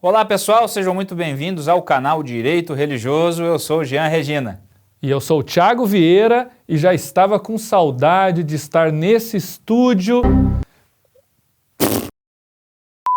Olá pessoal, sejam muito bem-vindos ao canal Direito Religioso. Eu sou o Jean Regina. E eu sou o Thiago Vieira e já estava com saudade de estar nesse estúdio.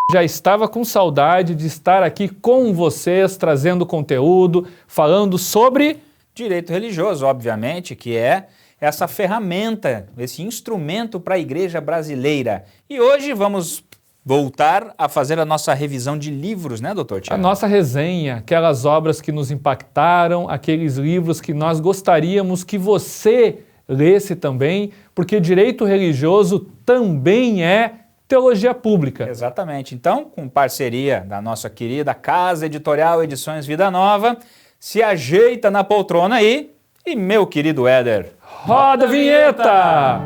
Já estava com saudade de estar aqui com vocês, trazendo conteúdo, falando sobre direito religioso, obviamente, que é essa ferramenta, esse instrumento para a igreja brasileira. E hoje vamos voltar a fazer a nossa revisão de livros, né, doutor Thiago? a nossa resenha, aquelas obras que nos impactaram, aqueles livros que nós gostaríamos que você lesse também, porque direito religioso também é teologia pública. Exatamente. Então, com parceria da nossa querida Casa Editorial Edições Vida Nova, se ajeita na poltrona aí e, meu querido Éder, roda a vinheta!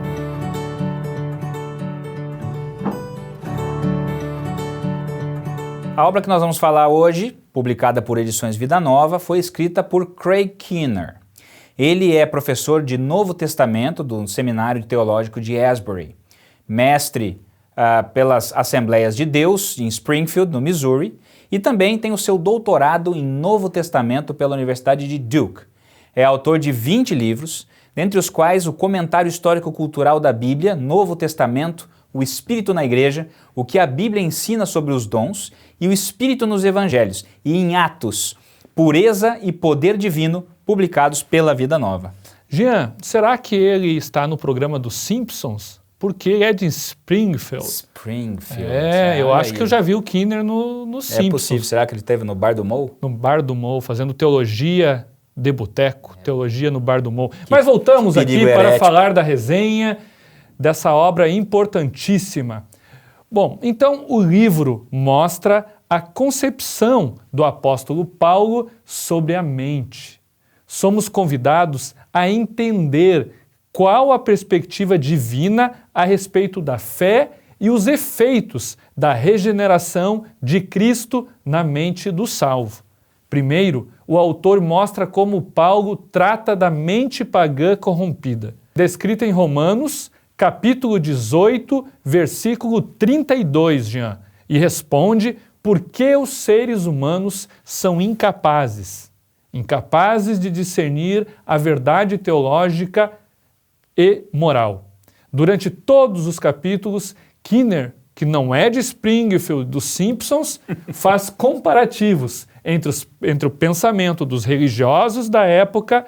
A obra que nós vamos falar hoje, publicada por Edições Vida Nova, foi escrita por Craig Keener. Ele é professor de Novo Testamento do Seminário Teológico de Asbury, mestre pelas Assembleias de Deus em Springfield, no Missouri, e também tem o seu doutorado em Novo Testamento pela Universidade de Duke. É autor de 20 livros, dentre os quais o Comentário Histórico-Cultural da Bíblia, Novo Testamento, o Espírito na Igreja, o que a Bíblia ensina sobre os dons e o Espírito nos Evangelhos, e em Atos, Pureza e Poder Divino, publicados pela Vida Nova. Jean, será que ele está no programa dos Simpsons? Porque ele é de Springfield. Springfield. Eu acho que eu já vi o Keener no Simpsons. É possível. Será que ele esteve no Bar do Mo? No Bar do Mo, fazendo teologia de boteco, teologia no Bar do Mo. Mas voltamos aqui para falar da resenha dessa obra importantíssima. Bom, então o livro mostra a concepção do apóstolo Paulo sobre a mente. Somos convidados a entender qual a perspectiva divina a respeito da fé e os efeitos da regeneração de Cristo na mente do salvo. Primeiro, o autor mostra como Paulo trata da mente pagã corrompida, descrita em Romanos, capítulo 18, versículo 32, Jean, e responde por que os seres humanos são incapazes de discernir a verdade teológica e moral. Durante todos os capítulos, Keener, que não é de Springfield, dos Simpsons, faz comparativos entre o pensamento dos religiosos da época,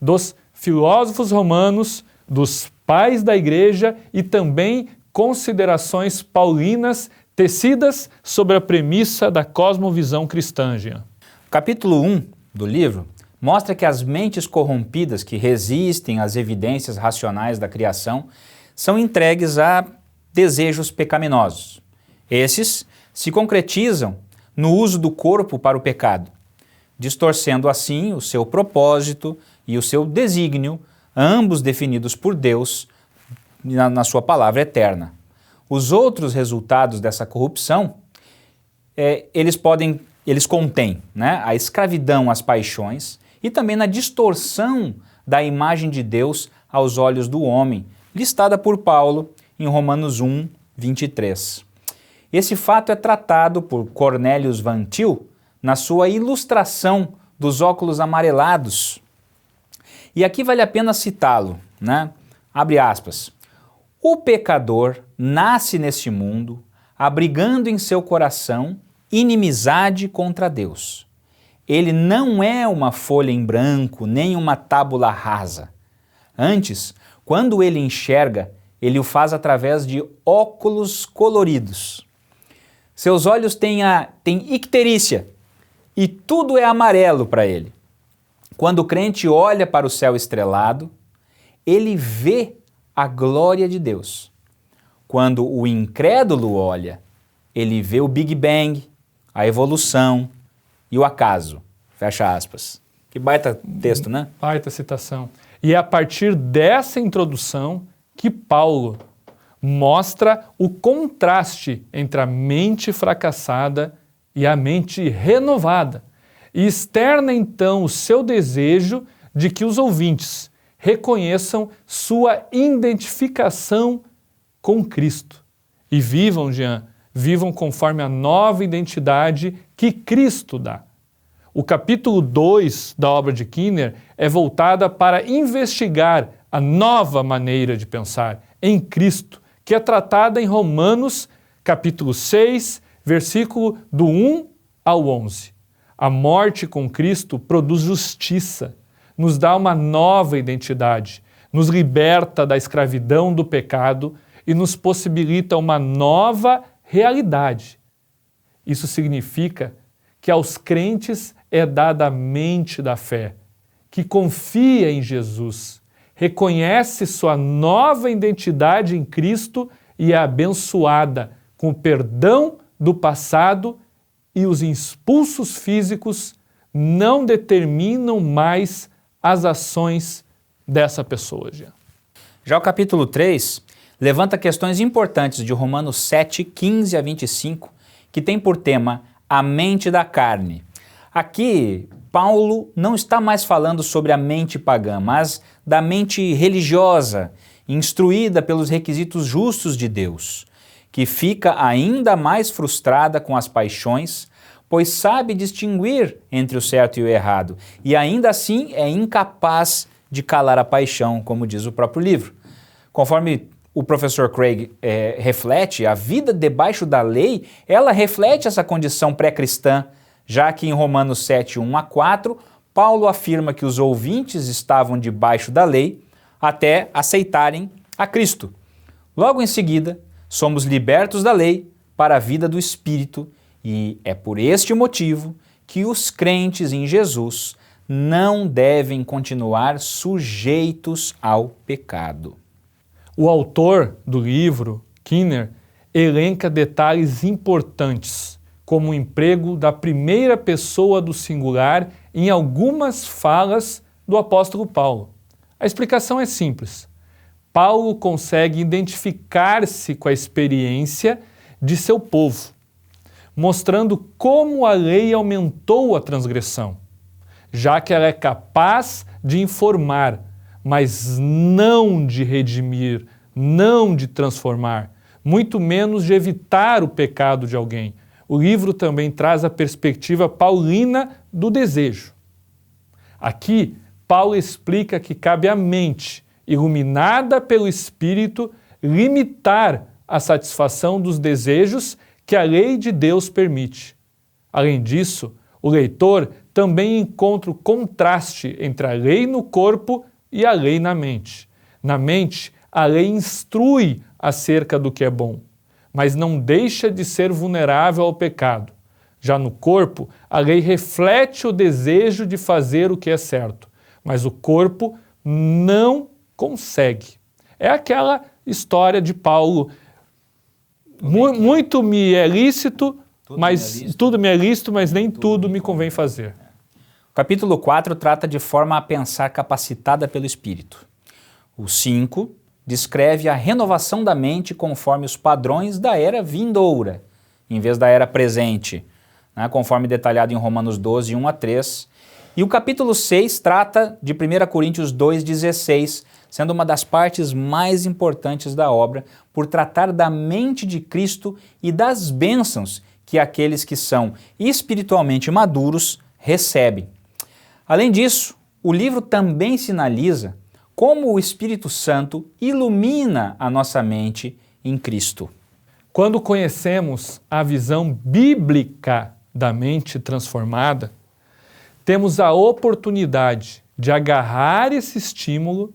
dos filósofos romanos, dos pais da igreja e também considerações paulinas tecidas sobre a premissa da cosmovisão cristã. Jean. O capítulo 1 do livro mostra que as mentes corrompidas que resistem às evidências racionais da criação são entregues a desejos pecaminosos. Esses se concretizam no uso do corpo para o pecado, distorcendo assim o seu propósito e o seu desígnio, ambos definidos por Deus na sua palavra eterna. Os outros resultados dessa corrupção, eles contêm, né, a escravidão às paixões e também na distorção da imagem de Deus aos olhos do homem, listada por Paulo em Romanos 1, 23. Esse fato é tratado por Cornelius Van Til na sua ilustração dos óculos amarelados. E aqui vale a pena citá-lo, né? Abre aspas. O pecador nasce neste mundo, abrigando em seu coração inimizade contra Deus. Ele não é uma folha em branco, nem uma tábula rasa. Antes, quando ele enxerga, ele o faz através de óculos coloridos. Seus olhos têm icterícia e tudo é amarelo para ele. Quando o crente olha para o céu estrelado, ele vê a glória de Deus. Quando o incrédulo olha, ele vê o Big Bang, a evolução e o acaso. Fecha aspas. Que baita texto, né? Baita citação. E é a partir dessa introdução que Paulo mostra o contraste entre a mente fracassada e a mente renovada. E externa então o seu desejo de que os ouvintes reconheçam sua identificação com Cristo e vivam, Jean, vivam conforme a nova identidade que Cristo dá. O capítulo 2 da obra de Kinner é voltada para investigar a nova maneira de pensar em Cristo, que é tratada em Romanos, capítulo 6, versículo do 1 ao 11. A morte com Cristo produz justiça, nos dá uma nova identidade, nos liberta da escravidão do pecado e nos possibilita uma nova realidade. Isso significa que aos crentes é dada a mente da fé, que confia em Jesus, reconhece sua nova identidade em Cristo e é abençoada com o perdão do passado, e os impulsos físicos não determinam mais as ações dessa pessoa. Já o capítulo 3 levanta questões importantes de Romanos 7, 15 a 25, que tem por tema a mente da carne. Aqui, Paulo não está mais falando sobre a mente pagã, mas da mente religiosa, instruída pelos requisitos justos de Deus, que fica ainda mais frustrada com as paixões, pois sabe distinguir entre o certo e o errado, e ainda assim é incapaz de calar a paixão, como diz o próprio livro. Conforme o professor Craig reflete, a vida debaixo da lei, ela reflete essa condição pré-cristã, já que em Romanos 7, 1 a 4, Paulo afirma que os ouvintes estavam debaixo da lei até aceitarem a Cristo. Logo em seguida, somos libertos da lei para a vida do Espírito, e é por este motivo que os crentes em Jesus não devem continuar sujeitos ao pecado. O autor do livro, Kinner, elenca detalhes importantes, como o emprego da primeira pessoa do singular em algumas falas do apóstolo Paulo. A explicação é simples. Paulo consegue identificar-se com a experiência de seu povo, mostrando como a lei aumentou a transgressão, já que ela é capaz de informar, mas não de redimir, não de transformar, muito menos de evitar o pecado de alguém. O livro também traz a perspectiva paulina do desejo. Aqui, Paulo explica que cabe à mente, iluminada pelo Espírito, limitar a satisfação dos desejos que a lei de Deus permite. Além disso, o leitor também encontra o contraste entre a lei no corpo e a lei na mente. Na mente, a lei instrui acerca do que é bom, mas não deixa de ser vulnerável ao pecado. Já no corpo, a lei reflete o desejo de fazer o que é certo, mas o corpo não consegue. É aquela história de Paulo, muito me é lícito, tudo me é lícito, mas nem tudo me convém fazer. O capítulo 4 trata de forma a pensar capacitada pelo Espírito. O 5 descreve a renovação da mente conforme os padrões da era vindoura, em vez da era presente, né, conforme detalhado em Romanos 12, 1 a 3. E o capítulo 6 trata de 1 Coríntios 2,16, sendo uma das partes mais importantes da obra, por tratar da mente de Cristo e das bênçãos que aqueles que são espiritualmente maduros recebem. Além disso, o livro também sinaliza como o Espírito Santo ilumina a nossa mente em Cristo. Quando conhecemos a visão bíblica da mente transformada, temos a oportunidade de agarrar esse estímulo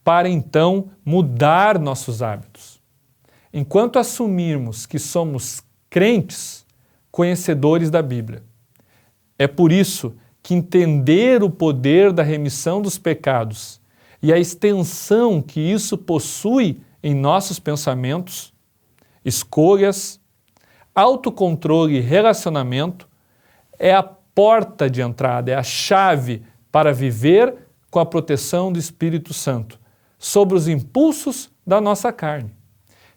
para então mudar nossos hábitos. Enquanto assumirmos que somos crentes, conhecedores da Bíblia. É por isso que entender o poder da remissão dos pecados e a extensão que isso possui em nossos pensamentos, escolhas, autocontrole e relacionamento é a porta de entrada, é a chave para viver com a proteção do Espírito Santo sobre os impulsos da nossa carne.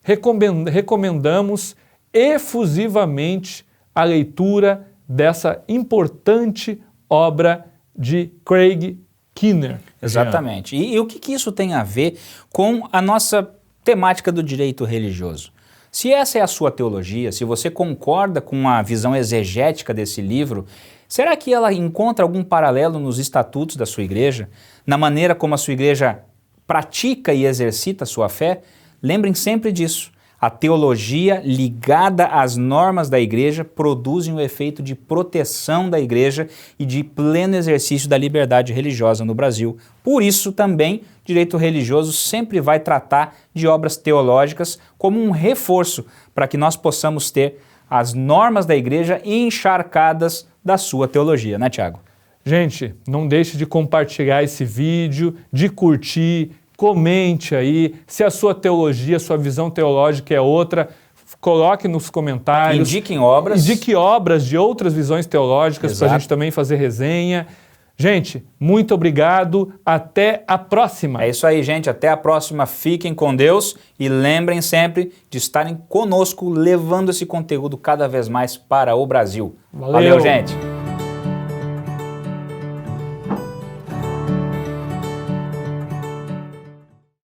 Recomendamos efusivamente a leitura dessa importante obra de Craig Kinner. Exatamente. E o que isso tem a ver com a nossa temática do direito religioso? Se essa é a sua teologia, se você concorda com a visão exegética desse livro, será que ela encontra algum paralelo nos estatutos da sua igreja? Na maneira como a sua igreja pratica e exercita a sua fé? Lembrem sempre disso. A teologia ligada às normas da igreja produz um efeito de proteção da igreja e de pleno exercício da liberdade religiosa no Brasil. Por isso também, direito religioso sempre vai tratar de obras teológicas como um reforço para que nós possamos ter as normas da igreja encharcadas da sua teologia, né, Tiago? Gente, não deixe de compartilhar esse vídeo, de curtir, comente aí, se a sua teologia, sua visão teológica é outra, coloque nos comentários. Indiquem obras. Indique obras de outras visões teológicas para a gente também fazer resenha. Gente, muito obrigado, até a próxima. É isso aí, gente, até a próxima, fiquem com Deus e lembrem sempre de estarem conosco, levando esse conteúdo cada vez mais para o Brasil. Valeu, gente!